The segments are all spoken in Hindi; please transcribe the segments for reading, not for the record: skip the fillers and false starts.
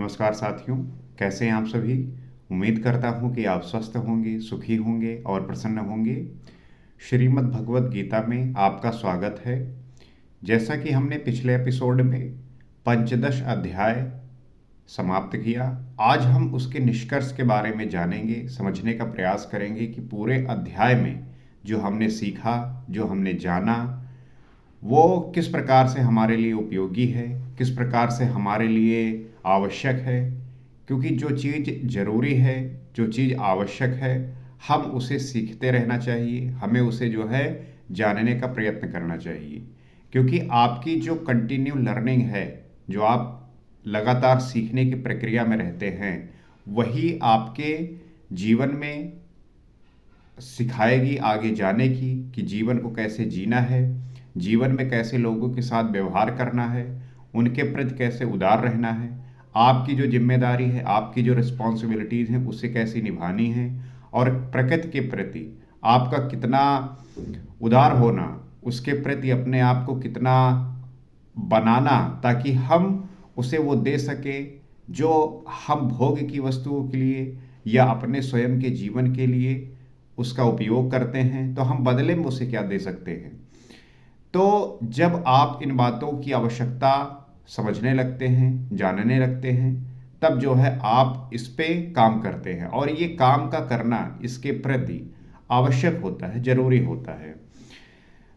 नमस्कार साथियों, कैसे हैं आप सभी। उम्मीद करता हूं कि आप स्वस्थ होंगे, सुखी होंगे और प्रसन्न होंगे। श्रीमद् भगवत गीता में आपका स्वागत है। जैसा कि हमने पिछले एपिसोड में पंचदश अध्याय समाप्त किया, आज हम उसके निष्कर्ष के बारे में जानेंगे, समझने का प्रयास करेंगे कि पूरे अध्याय में जो हमने सीखा, जो हमने जाना, वो किस प्रकार से हमारे लिए उपयोगी है, किस प्रकार से हमारे लिए आवश्यक है। क्योंकि जो चीज़ ज़रूरी है, जो चीज़ आवश्यक है, हम उसे सीखते रहना चाहिए, हमें उसे जो है जानने का प्रयत्न करना चाहिए। क्योंकि आपकी जो कंटिन्यू लर्निंग है, जो आप लगातार सीखने की प्रक्रिया में रहते हैं, वही आपके जीवन में सिखाएगी आगे जाने की कि जीवन को कैसे जीना है, जीवन में कैसे लोगों के साथ व्यवहार करना है, उनके प्रति कैसे उदार रहना है, आपकी जो जिम्मेदारी है, आपकी जो रिस्पॉन्सिबिलिटीज़ हैं उसे कैसे निभानी है, और प्रकृति के प्रति आपका कितना उदार होना, उसके प्रति अपने आप को कितना बनाना, ताकि हम उसे वो दे सके जो हम भोग की वस्तुओं के लिए या अपने स्वयं के जीवन के लिए उसका उपयोग करते हैं, तो हम बदले में उसे क्या दे सकते हैं। तो जब आप इन बातों की आवश्यकता समझने लगते हैं, जानने लगते हैं, तब जो है आप इस पे काम करते हैं, और ये काम का करना इसके प्रति आवश्यक होता है, जरूरी होता है।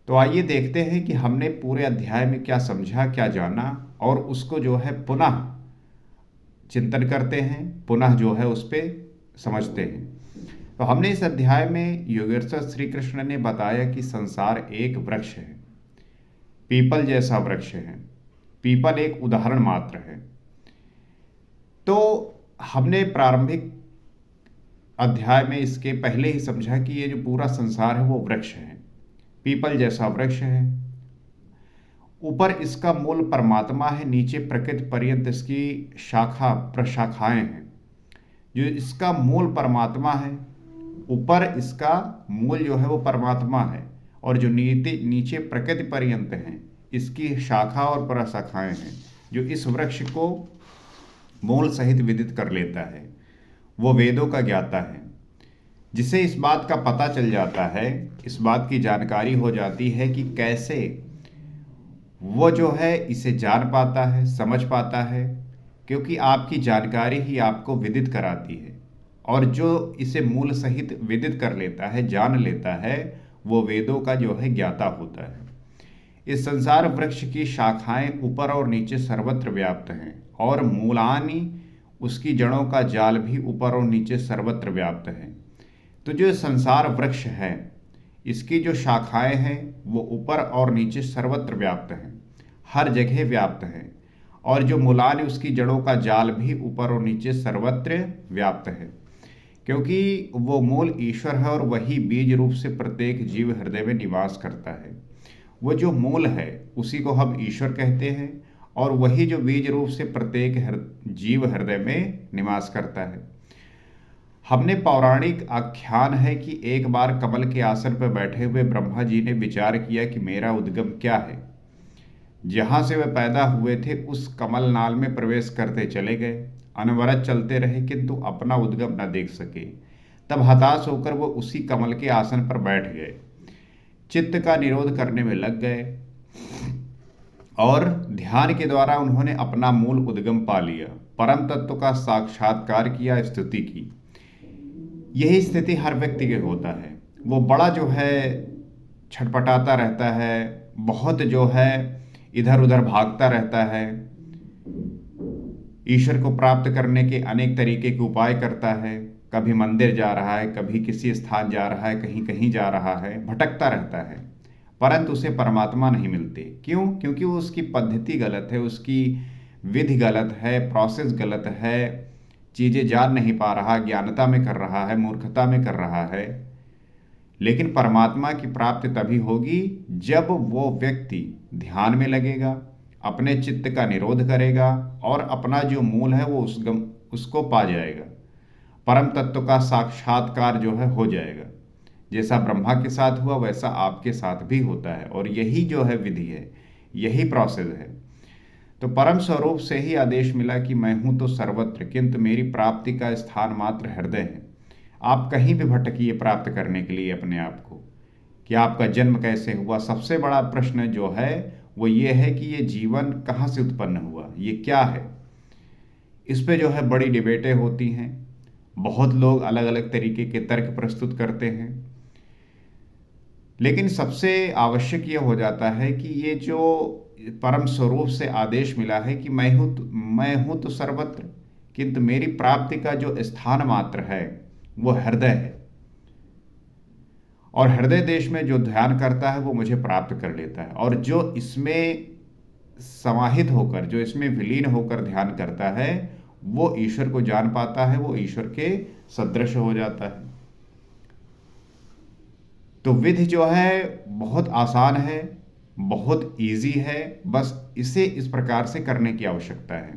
तो आइए देखते हैं कि हमने पूरे अध्याय में क्या समझा, क्या जाना, और उसको जो है पुनः चिंतन करते हैं, पुनः जो है उस पे समझते हैं। तो हमने इस अध्याय में योगेश्वर श्री कृष्ण ने बताया कि संसार एक वृक्ष है, पीपल जैसा वृक्ष है। पीपल एक उदाहरण मात्र है। तो हमने प्रारंभिक अध्याय में इसके पहले ही समझा कि ये जो पूरा संसार है वो वृक्ष है, पीपल जैसा वृक्ष है। ऊपर इसका मूल परमात्मा है, नीचे प्रकृति पर्यंत इसकी शाखा प्रशाखाएं हैं। जो इसका मूल परमात्मा है, ऊपर इसका मूल जो है वो परमात्मा है, और जो नीचे प्रकृति पर्यंत हैं इसकी शाखा और प्रशाखाएं हैं। जो इस वृक्ष को मूल सहित विदित कर लेता है वो वेदों का ज्ञाता है, जिसे इस बात का पता चल जाता है, इस बात की जानकारी हो जाती है कि कैसे वो जो है इसे जान पाता है, समझ पाता है। क्योंकि आपकी जानकारी ही आपको विदित कराती है, और जो इसे मूल सहित विदित कर लेता है, जान लेता है, वो वेदों का जो है ज्ञाता होता है। इस संसार वृक्ष की शाखाएं ऊपर और नीचे सर्वत्र व्याप्त हैं, और मूलानी उसकी जड़ों का जाल भी ऊपर और नीचे सर्वत्र व्याप्त है। तो जो संसार वृक्ष है, इसकी जो शाखाएं हैं वो ऊपर और नीचे सर्वत्र व्याप्त हैं, हर जगह व्याप्त हैं। और जो मूलानी उसकी जड़ों का जाल भी ऊपर और नीचे सर्वत्र व्याप्त है। क्योंकि वो मूल ईश्वर है, और वही बीज रूप से प्रत्येक जीव हृदय में निवास करता है। वो जो मूल है उसी को हम ईश्वर कहते हैं, और वही जो बीज रूप से प्रत्येक जीव हृदय में निवास करता है। हमने पौराणिक आख्यान है कि एक बार कमल के आसन पर बैठे हुए ब्रह्मा जी ने विचार किया कि मेरा उद्गम क्या है। जहाँ से वे पैदा हुए थे उस कमल नाल में प्रवेश करते चले गए, अनवरत चलते रहे, किंतु अपना उद्गम न देख सके। तब हताश होकर वो उसी कमल के आसन पर बैठ गए, चित्त का निरोध करने में लग गए, और ध्यान के द्वारा उन्होंने अपना मूल उद्गम पा लिया, परम तत्व का साक्षात्कार किया, स्तुति की। यही स्थिति हर व्यक्ति के होता है। वो बड़ा जो है छटपटाता रहता है, बहुत जो है इधर उधर भागता रहता है, ईश्वर को प्राप्त करने के अनेक तरीके के उपाय करता है। कभी मंदिर जा रहा है, कभी किसी स्थान जा रहा है, कहीं कहीं जा रहा है, भटकता रहता है, परंतु उसे परमात्मा नहीं मिलते। क्यों? क्योंकि वो उसकी पद्धति गलत है, उसकी विधि गलत है, प्रोसेस गलत है, चीज़ें जान नहीं पा रहा, ज्ञानता में कर रहा है, मूर्खता में कर रहा है। लेकिन परमात्मा की प्राप्ति तभी होगी जब वो व्यक्ति ध्यान में लगेगा, अपने चित्त का निरोध करेगा, और अपना जो मूल है वो उसको पा जाएगा, परम तत्व का साक्षात्कार जो है हो जाएगा। जैसा ब्रह्मा के साथ हुआ वैसा आपके साथ भी होता है, और यही जो है विधि है, यही प्रोसेस है। तो परम स्वरूप से ही आदेश मिला कि मैं हूं तो सर्वत्र, किंतु मेरी प्राप्ति का स्थान मात्र हृदय है। आप कहीं भी भटकिए प्राप्त करने के लिए अपने आप को, कि आपका जन्म कैसे हुआ। सबसे बड़ा प्रश्न जो है वो ये है कि ये जीवन कहाँ से उत्पन्न हुआ, ये क्या है। इस पे जो है बड़ी डिबेटें होती हैं, बहुत लोग अलग अलग तरीके के तर्क प्रस्तुत करते हैं। लेकिन सबसे आवश्यक ये हो जाता है कि ये जो परम स्वरूप से आदेश मिला है कि मैं हूँ तो सर्वत्र, किंतु मेरी प्राप्ति का जो स्थान मात्र है वो हृदय है, और हृदय देश में जो ध्यान करता है वो मुझे प्राप्त कर लेता है। और जो इसमें समाहित होकर, जो इसमें विलीन होकर ध्यान करता है, वो ईश्वर को जान पाता है, वो ईश्वर के सदृश हो जाता है। तो विधि जो है बहुत आसान है, बहुत इजी है, बस इसे इस प्रकार से करने की आवश्यकता है।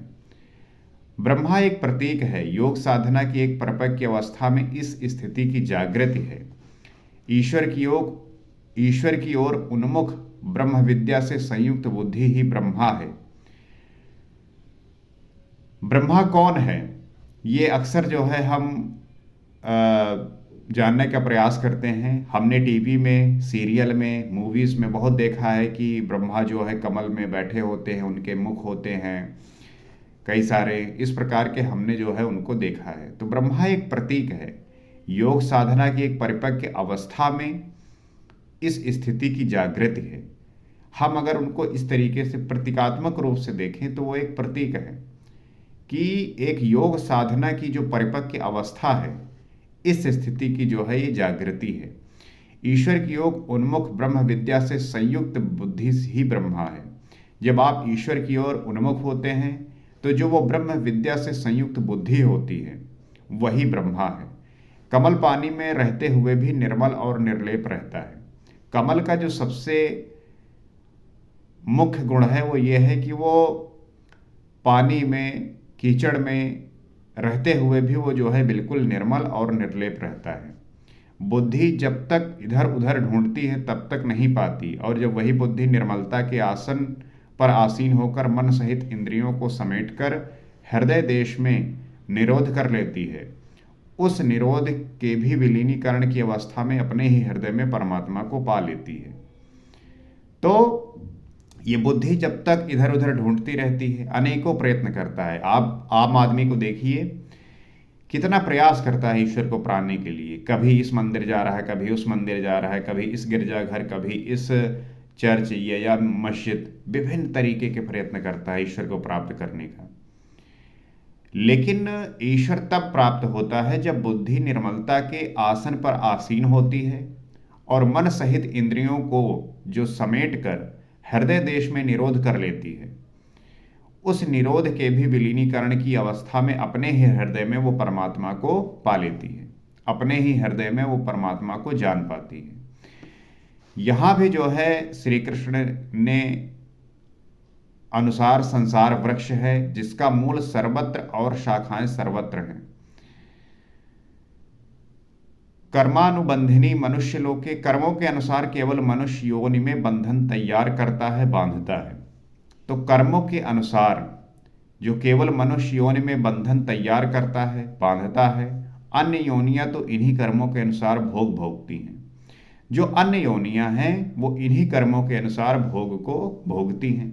ब्रह्मा एक प्रतीक है, योग साधना की एक परिपक्व अवस्था में इस स्थिति की जागृति है। ईश्वर की ओर उन्मुख ब्रह्म विद्या से संयुक्त बुद्धि ही ब्रह्मा है। ब्रह्मा कौन है, ये अक्सर जो है हम जानने का प्रयास करते हैं। हमने टीवी में, सीरियल में, मूवीज में बहुत देखा है कि ब्रह्मा जो है कमल में बैठे होते हैं, उनके मुख होते हैं कई सारे, इस प्रकार के हमने जो है उनको देखा है। तो ब्रह्मा एक प्रतीक है, योग साधना की एक परिपक्व अवस्था में इस स्थिति की जागृति है। हम अगर उनको इस तरीके से प्रतीकात्मक रूप से देखें तो वो एक प्रतीक है कि एक योग साधना की जो परिपक्व अवस्था है, इस स्थिति की जो है ये जागृति है। ईश्वर की ओर उन्मुख ब्रह्म विद्या से संयुक्त बुद्धि ही ब्रह्मा है। जब आप ईश्वर की ओर उन्मुख होते हैं तो जो वो ब्रह्म विद्या से संयुक्त बुद्धि होती है वही ब्रह्मा है। कमल पानी में रहते हुए भी निर्मल और निर्लेप रहता है। कमल का जो सबसे मुख्य गुण है वो ये है कि वो पानी में, कीचड़ में रहते हुए भी वो जो है बिल्कुल निर्मल और निर्लेप रहता है। बुद्धि जब तक इधर उधर ढूंढती है तब तक नहीं पाती, और जब वही बुद्धि निर्मलता के आसन पर आसीन होकर मन सहित इंद्रियों को समेटकर हृदय देश में निरोध कर लेती है, उस निरोध के भी विलीनीकरण की अवस्था में अपने ही हृदय में परमात्मा को पा लेती है। तो ये बुद्धि जब तक इधर उधर ढूंढती रहती है, अनेकों प्रयत्न करता है। आप आम आदमी को देखिए, कितना प्रयास करता है ईश्वर को पाने के लिए। कभी इस मंदिर जा रहा है, कभी उस मंदिर जा रहा है, कभी इस गिरजाघर, कभी इस चर्च या मस्जिद, विभिन्न तरीके के प्रयत्न करता है ईश्वर को प्राप्त करने का। लेकिन ईश्वर तब प्राप्त होता है जब बुद्धि निर्मलता के आसन पर आसीन होती है और मन सहित इंद्रियों को जो समेट कर हृदय देश में निरोध कर लेती है। उस निरोध के भी विलीनीकरण की अवस्था में अपने ही हृदय में वो परमात्मा को पा लेती है, अपने ही हृदय में वो परमात्मा को जान पाती है। यहाँ भी जो है श्री कृष्ण ने अनुसार संसार वृक्ष है, जिसका मूल सर्वत्र और शाखाएं सर्वत्र हैं। कर्मानुबंधिनी मनुष्य लोग के कर्मों के अनुसार केवल मनुष्य योनि में बंधन तैयार करता है, बांधता है। तो कर्मों के अनुसार जो केवल मनुष्य योनि में बंधन तैयार करता है, बांधता है, अन्य योनियां तो इन्हीं कर्मों के अनुसार भोग भोगती हैं। जो अन्य योनियां हैं वो इन्हीं कर्मों के अनुसार भोग को भोगती हैं।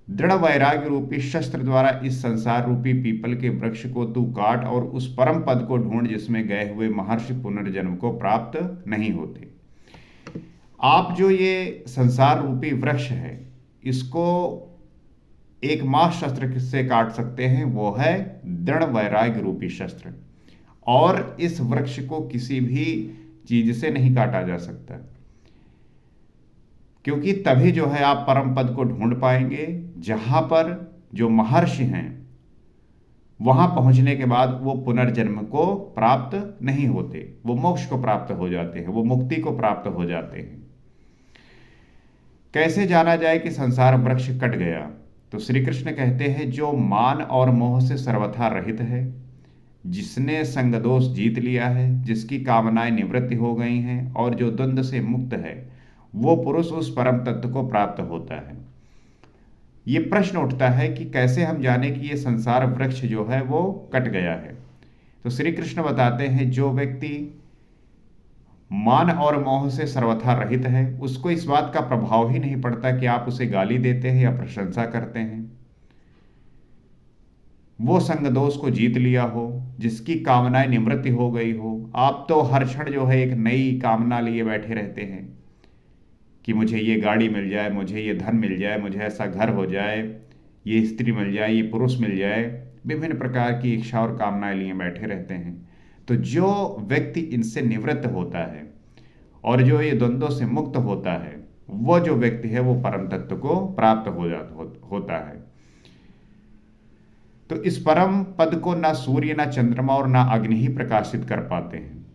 दृढ़ वैराग्य रूपी शस्त्र द्वारा इस संसार रूपी पीपल के वृक्ष को तू काट और उस परम पद को ढूंढ जिसमें गए हुए महर्षि पुनर्जन्म को प्राप्त नहीं होते। आप जो ये संसार रूपी वृक्ष है, इसको एक माह शस्त्र से काट सकते हैं, वो है दृढ़ वैराग्य रूपी शस्त्र। और इस वृक्ष को किसी भी चीज से नहीं काटा जा सकता, क्योंकि तभी जो है आप परम पद को ढूंढ पाएंगे। जहां पर जो महर्षि हैं वहां पहुंचने के बाद वो पुनर्जन्म को प्राप्त नहीं होते, वो मोक्ष को प्राप्त हो जाते हैं, वो मुक्ति को प्राप्त हो जाते हैं। कैसे जाना जाए कि संसार वृक्ष कट गया? तो श्री कृष्ण कहते हैं, जो मान और मोह से सर्वथा रहित है, जिसने संग दोष जीत लिया है, जिसकी कामनाएं निवृत्ति हो गई हैं और जो द्वंद्व से मुक्त है, वो पुरुष उस परम तत्व को प्राप्त होता है। ये प्रश्न उठता है कि कैसे हम जाने कि ये संसार वृक्ष जो है वो कट गया है। तो श्री कृष्ण बताते हैं, जो व्यक्ति मान और मोह से सर्वथा रहित है, उसको इस बात का प्रभाव ही नहीं पड़ता कि आप उसे गाली देते हैं या प्रशंसा करते हैं। वो संग दोष को जीत लिया हो, जिसकी कामनाएं निवृत्ति हो गई हो। आप तो हर क्षण जो है एक नई कामना लिए बैठे रहते हैं कि मुझे ये गाड़ी मिल जाए, मुझे ये धन मिल जाए, मुझे ऐसा घर हो जाए, ये स्त्री मिल जाए, ये पुरुष मिल जाए। विभिन्न प्रकार की इच्छा और कामनाएं लिए बैठे रहते हैं। तो जो व्यक्ति इनसे निवृत्त होता है और जो ये द्वंद्वों से मुक्त होता है, वो जो व्यक्ति है वो परम तत्व को प्राप्त होता है। तो इस परम पद को ना सूर्य, ना चंद्रमा और ना अग्नि ही प्रकाशित कर पाते हैं।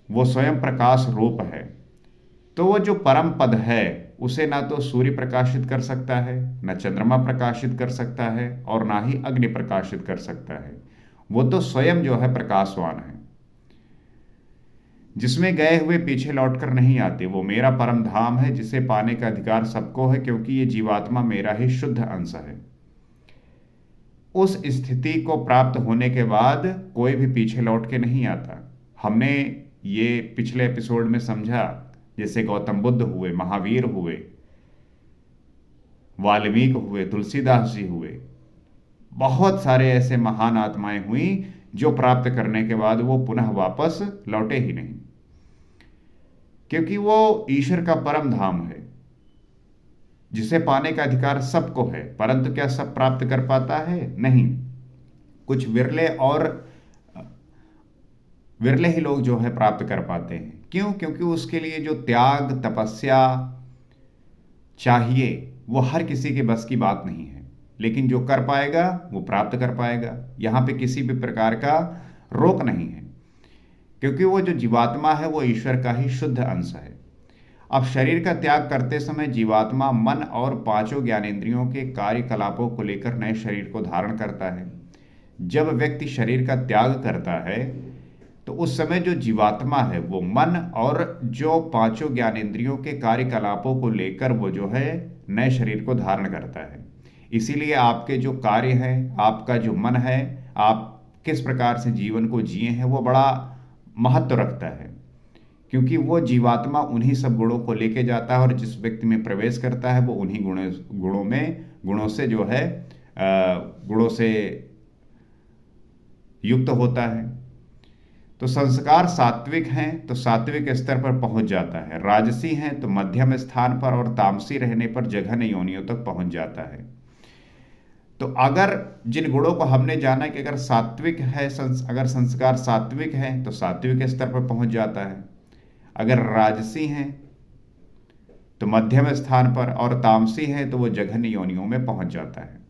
वो स्वयं प्रकाश रूप है। तो वो जो परम पद है उसे ना तो सूर्य प्रकाशित कर सकता है, ना चंद्रमा प्रकाशित कर सकता है, और ना ही अग्नि प्रकाशित कर सकता है। वो तो स्वयं जो है प्रकाशवान है, जिसमें गए हुए पीछे लौटकर नहीं आते। वो मेरा परम धाम है, जिसे पाने का अधिकार सबको है, क्योंकि ये जीवात्मा मेरा ही शुद्ध अंश है। उस स्थिति को प्राप्त होने के बाद कोई भी पीछे लौट के नहीं आता। हमने ये पिछले एपिसोड में समझा, जैसे गौतम बुद्ध हुए, महावीर हुए, वाल्मीकि हुए, तुलसीदास जी हुए, बहुत सारे ऐसे महान आत्माएं हुई जो प्राप्त करने के बाद वो पुनः वापस लौटे ही नहीं, क्योंकि वो ईश्वर का परम धाम है, जिसे पाने का अधिकार सबको है। परंतु क्या सब प्राप्त कर पाता है? नहीं। कुछ विरले ही लोग जो है प्राप्त कर पाते हैं। क्यों? क्योंकि उसके लिए जो त्याग, तपस्या चाहिए वो हर किसी के बस की बात नहीं है। लेकिन जो कर पाएगा वो प्राप्त कर पाएगा। यहाँ पे किसी भी प्रकार का रोक नहीं है, क्योंकि वो जो जीवात्मा है वो ईश्वर का ही शुद्ध अंश है। अब शरीर का त्याग करते समय जीवात्मा मन और पांचों ज्ञानेंद्रियों के कार्यकलापों को लेकर नए शरीर को धारण करता है। जब व्यक्ति शरीर का त्याग करता है तो उस समय जो जीवात्मा है वो मन और जो पांचों ज्ञानेंद्रियों के कार्यकलापों को लेकर वो जो है नए शरीर को धारण करता है। इसीलिए आपके जो कार्य हैं, आपका जो मन है, आप किस प्रकार से जीवन को जिए हैं, वो बड़ा महत्व रखता है, क्योंकि वो जीवात्मा उन्हीं सब गुणों को लेके जाता है और जिस व्यक्ति में प्रवेश करता है वो उन्हीं गुणों से जो है गुणों से युक्त होता है। तो संस्कार सात्विक हैं तो सात्विक स्तर पर पहुंच जाता है, राजसी हैं तो मध्यम स्थान पर, और तामसी रहने पर जघन योनियों तक पहुंच जाता है। तो अगर जिन गुणों को हमने जाना कि अगर सात्विक है, अगर संस्कार सात्विक हैं तो सात्विक स्तर पर पहुंच जाता है, अगर राजसी हैं तो मध्यम स्थान पर, और तामसी हैं तो वो जघन्य योनियों में पहुंच जाता है।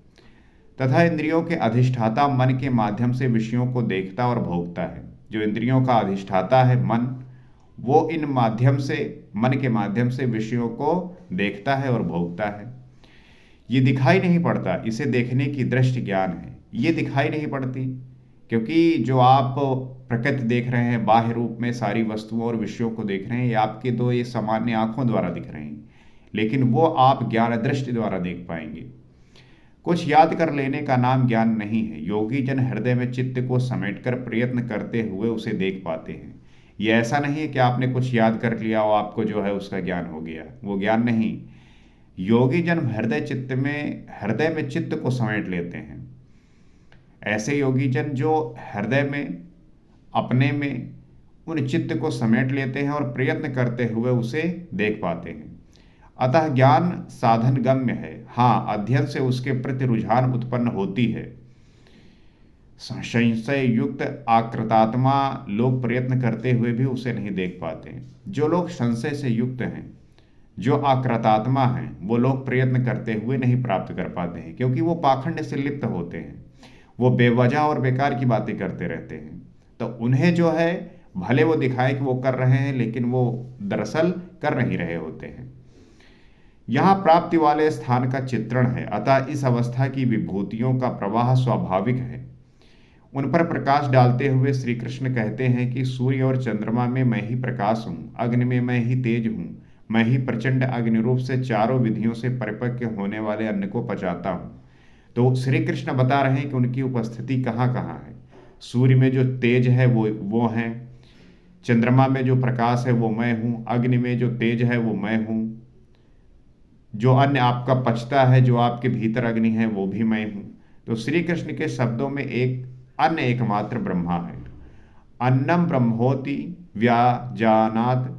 तथा इंद्रियों के अधिष्ठाता मन के माध्यम से विषयों को देखता और भोगता है। जो इंद्रियों का अधिष्ठाता है मन, वो इन माध्यम से, मन के माध्यम से विषयों को देखता है और भोगता है। ये दिखाई नहीं पड़ता, इसे देखने की दृष्टि ज्ञान है। ये दिखाई नहीं पड़ती, क्योंकि जो आप प्रकृति देख रहे हैं, बाह्य रूप में सारी वस्तुओं और विषयों को देख रहे हैं, ये आपके तो ये सामान्य आंखों द्वारा दिख रहे हैं, लेकिन वो आप ज्ञान दृष्टि द्वारा देख पाएंगे। कुछ याद कर लेने का नाम ज्ञान नहीं है। योगी जन हृदय में चित्त को समेटकर प्रयत्न करते हुए उसे देख पाते हैं। ये ऐसा नहीं है कि आपने कुछ याद कर लिया और आपको जो है उसका ज्ञान हो गया, वो ज्ञान नहीं। योगी जन हृदय में चित्त को समेट लेते हैं। ऐसे योगी जन जो हृदय में, अपने में उन चित्त को समेट लेते हैं और प्रयत्न करते हुए उसे देख पाते हैं। अतः ज्ञान साधन गम्य है। हाँ, अध्ययन से उसके प्रति रुझान उत्पन्न होती है। संशय युक्त आकृतात्मा लोग प्रयत्न करते हुए भी उसे नहीं देख पाते। जो लोग संशय से युक्त हैं, जो आकृतात्मा हैं, वो लोग प्रयत्न करते हुए नहीं प्राप्त कर पाते हैं, क्योंकि वो पाखंड से लिप्त होते हैं। वो बेवजह और बेकार की बातें करते रहते हैं। तो उन्हें जो है भले वो दिखाए कि वो कर रहे हैं, लेकिन वो दरअसल कर नहीं रहे होते हैं। यहाँ प्राप्ति वाले स्थान का चित्रण है। अतः इस अवस्था की विभूतियों का प्रवाह स्वाभाविक है। उन पर प्रकाश डालते हुए श्री कृष्ण कहते हैं कि सूर्य और चंद्रमा में मैं ही प्रकाश हूँ, अग्नि में मैं ही तेज हूँ, मैं ही प्रचंड अग्निरूप से चारों विधियों से परिपक्व होने वाले अन्न को पचाता हूँ। तो श्री कृष्ण बता रहे हैं कि उनकी उपस्थिति कहाँ कहाँ है। सूर्य में जो तेज है वो है, चंद्रमा में जो प्रकाश है वो मैं हूँ, अग्नि में जो तेज है वो मैं हूँ, जो अन्न आपका पचता है, जो आपके भीतर अग्नि है वो भी मैं हूँ। तो श्री कृष्ण के शब्दों में एक अन्न एकमात्र ब्रह्मा है। अन्नम ब्रह्मोति व्याजानात,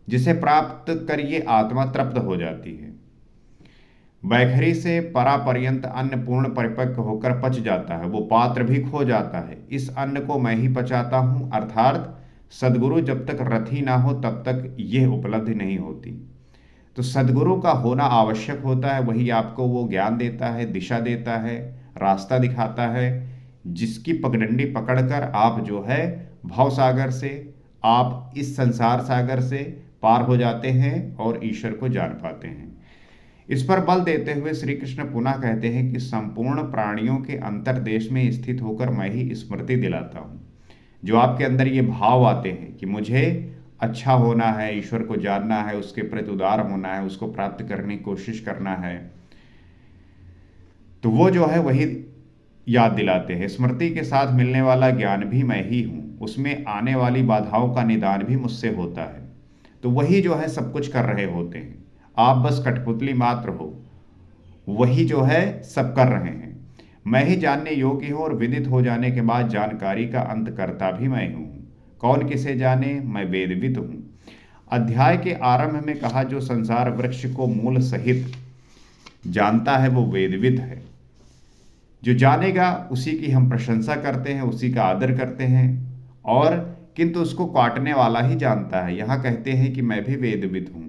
जिसे प्राप्त कर ये आत्मा तृप्त हो जाती है। बैखरी से परापर्यंत अन्न पूर्ण परिपक्व होकर पच जाता है, वो पात्र भी खो जाता है। इस अन्न को मैं ही पचाता हूँ, अर्थात सदगुरु जब तक रथी ना हो तब तक यह उपलब्धि नहीं होती। तो सदगुरु का होना आवश्यक होता है, वही आपको वो ज्ञान देता है, दिशा देता है, रास्ता दिखाता है, जिसकी पगडंडी पकड़कर आप जो है भव सागर से, आप इस संसार सागर से पार हो जाते हैं और ईश्वर को जान पाते हैं। इस पर बल देते हुए श्री कृष्ण पुनः कहते हैं कि संपूर्ण प्राणियों के अंतर्देश में स्थित होकर मैं ही स्मृति दिलाता हूँ। जो आपके अंदर ये भाव आते हैं कि मुझे अच्छा होना है, ईश्वर को जानना है, उसके प्रति उदार होना है, उसको प्राप्त करने की कोशिश करना है, तो वो जो है वही याद दिलाते हैं। स्मृति के साथ मिलने वाला ज्ञान भी मैं ही हूँ, उसमें आने वाली बाधाओं का निदान भी मुझसे होता है। तो वही जो है सब कुछ कर रहे होते हैं, आप बस कठपुतली मात्र हो, वही जो है सब कर रहे हैं। मैं ही जानने योग्य हूँ और विदित हो जाने के बाद जानकारी का अंत करता भी मैं हूँ। कौन किसे जाने, मैं वेदविद हूँ। अध्याय के आरंभ में कहा जो संसार वृक्ष को मूल सहित जानता है वो वेदविद है। जो जानेगा उसी की हम प्रशंसा करते हैं, उसी का आदर करते हैं, और किंतु उसको काटने वाला ही जानता है। यहाँ कहते हैं कि मैं भी वेदविद हूँ,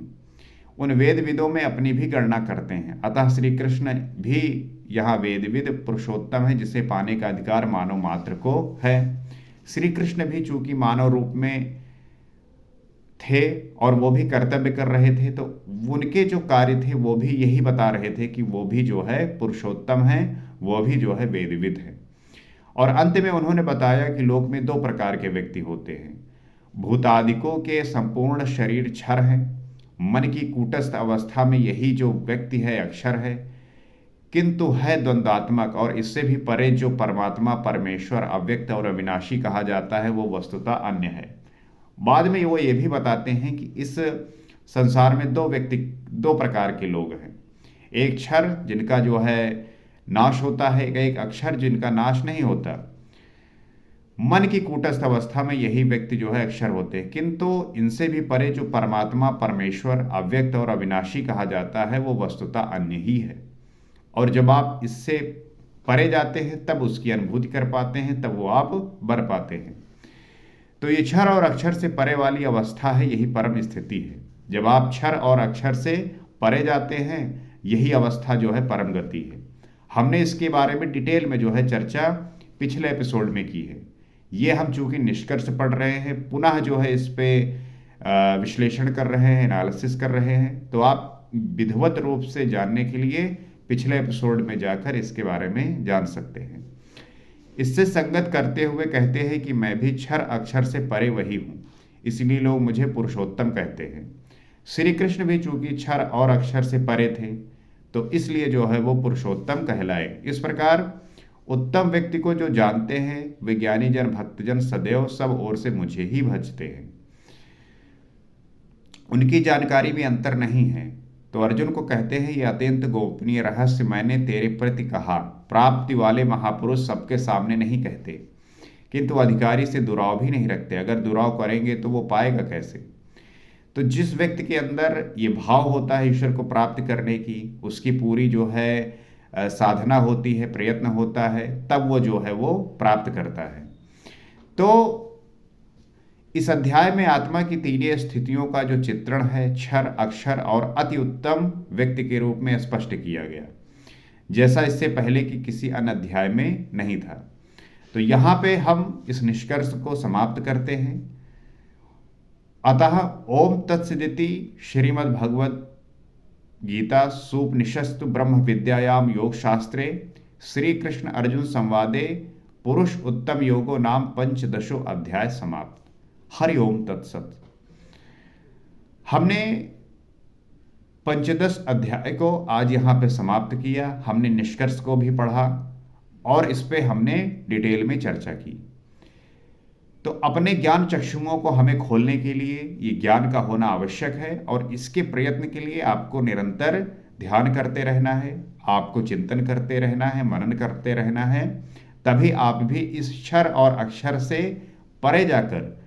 उन वेदविदों में अपनी भी गणना करते हैं। अतः श्री कृष्ण भी यहाँ वेदविद पुरुषोत्तम है, जिसे पाने का अधिकार मानव मात्र को है। श्री कृष्ण भी चूंकि मानव रूप में थे और वो भी कर्तव्य कर रहे थे, तो उनके जो कार्य थे वो भी यही बता रहे थे कि वो भी जो है पुरुषोत्तम है, वो भी जो है वेदविद है। और अंत में उन्होंने बताया कि लोक में दो प्रकार के व्यक्ति होते हैं। भूतादिकों के संपूर्ण शरीर क्षर है, मन की कूटस्थ अवस्था में यही जो व्यक्ति है अक्षर है, किंतु है द्वंद्वात्मक, और इससे भी परे जो परमात्मा परमेश्वर अव्यक्त और अविनाशी कहा जाता है वो वस्तुतः अन्य है। बाद में वो ये भी बताते हैं कि इस संसार में दो प्रकार के लोग हैं। एक क्षर जिनका जो है नाश होता है, एक अक्षर जिनका नाश नहीं होता। मन की कूटस्थ अवस्था में यही व्यक्ति जो है अक्षर होते हैं, किंतु इनसे भी परे जो परमात्मा परमेश्वर अव्यक्त और अविनाशी कहा जाता है वो वस्तुतः अन्य ही है। और जब आप इससे परे जाते हैं तब उसकी अनुभूति कर पाते हैं, तब वो आप बर पाते हैं। तो ये क्षर और अक्षर से परे वाली अवस्था है, यही परम स्थिति है। जब आप क्षर और अक्षर से परे जाते हैं, यही अवस्था जो है परम गति है। हमने इसके बारे में डिटेल में जो है चर्चा पिछले एपिसोड में की है। ये हम चूंकि निष्कर्ष पढ़ रहे हैं, पुनः जो है इस पे विश्लेषण कर रहे हैं, एनालिसिस कर रहे हैं, तो आप विधिवत रूप से जानने के लिए पिछले एपिसोड में जाकर इसके बारे में जान सकते हैं। इससे संगत करते हुए कहते हैं कि मैं भी क्षर अक्षर से परे वही हूँ, इसलिए लोग मुझे पुरुषोत्तम कहते हैं। श्री कृष्ण भी चूंकि क्षर और अक्षर से परे थे, तो इसलिए जो है वो पुरुषोत्तम कहलाए। इस प्रकार उत्तम व्यक्ति को जो जानते हैं वे ज्ञानी जन भक्तजन सदैव सब ओर से मुझे ही भजते हैं, उनकी जानकारी में अंतर नहीं है। तो अर्जुन को कहते हैं ये अत्यंत गोपनीय रहस्य मैंने तेरे प्रति कहा। प्राप्ति वाले महापुरुष सबके सामने नहीं कहते, किंतु अधिकारी से दुराव भी नहीं रखते। अगर दुराव करेंगे तो वो पाएगा कैसे। तो जिस व्यक्ति के अंदर ये भाव होता है ईश्वर को प्राप्त करने की, उसकी पूरी जो है साधना होती है, प्रयत्न होता है, तब वो जो है वो प्राप्त करता है। तो इस अध्याय में आत्मा की तीनों स्थितियों का जो चित्रण है क्षर अक्षर और अति उत्तम व्यक्ति के रूप में स्पष्ट किया गया, जैसा इससे पहले की किसी अन्य अध्याय में नहीं था। तो यहाँ पे हम इस निष्कर्ष को समाप्त करते हैं। अतः ओम तत्सदिति श्रीमद् भगवद गीता सूपनिषस्तु ब्रह्म विद्यायाम योग शास्त्रे श्री कृष्ण अर्जुन संवादे पुरुष उत्तम योगो नाम पंचदशो अध्याय समाप्त। हरि ओम तत्सत। हमने पंचदश अध्याय को आज यहाँ पे समाप्त किया। हमने निष्कर्ष को भी पढ़ा और इस पे हमने डिटेल में चर्चा की। तो अपने ज्ञान चक्षुओं को हमें खोलने के लिए ये ज्ञान का होना आवश्यक है और इसके प्रयत्न के लिए आपको निरंतर ध्यान करते रहना है, आपको चिंतन करते रहना है, मनन करते रहना है। तभी आप भी इस क्षर और अक्षर से परे जाकर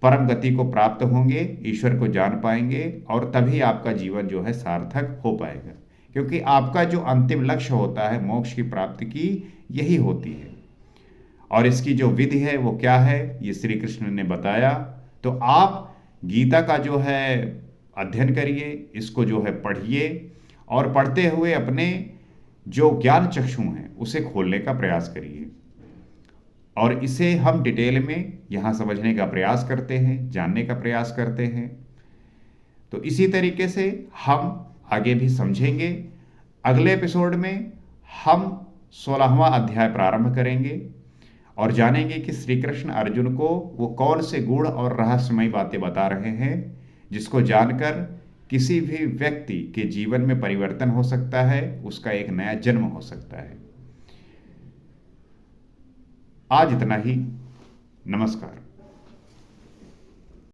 परम गति को प्राप्त होंगे, ईश्वर को जान पाएंगे और तभी आपका जीवन जो है सार्थक हो पाएगा। क्योंकि आपका जो अंतिम लक्ष्य होता है मोक्ष की प्राप्ति की, यही होती है। और इसकी जो विधि है वो क्या है, ये श्री कृष्ण ने बताया। तो आप गीता का जो है अध्ययन करिए, इसको जो है पढ़िए और पढ़ते हुए अपने जो ज्ञान चक्षु हैं उसे खोलने का प्रयास करिए। और इसे हम डिटेल में यहाँ समझने का प्रयास करते हैं, जानने का प्रयास करते हैं। तो इसी तरीके से हम आगे भी समझेंगे। अगले एपिसोड में हम 16वां अध्याय प्रारंभ करेंगे और जानेंगे कि श्री कृष्ण अर्जुन को वो कौन से गूढ़ और रहस्यमयी बातें बता रहे हैं, जिसको जानकर किसी भी व्यक्ति के जीवन में परिवर्तन हो सकता है, उसका एक नया जन्म हो सकता है। आज इतना ही। नमस्कार।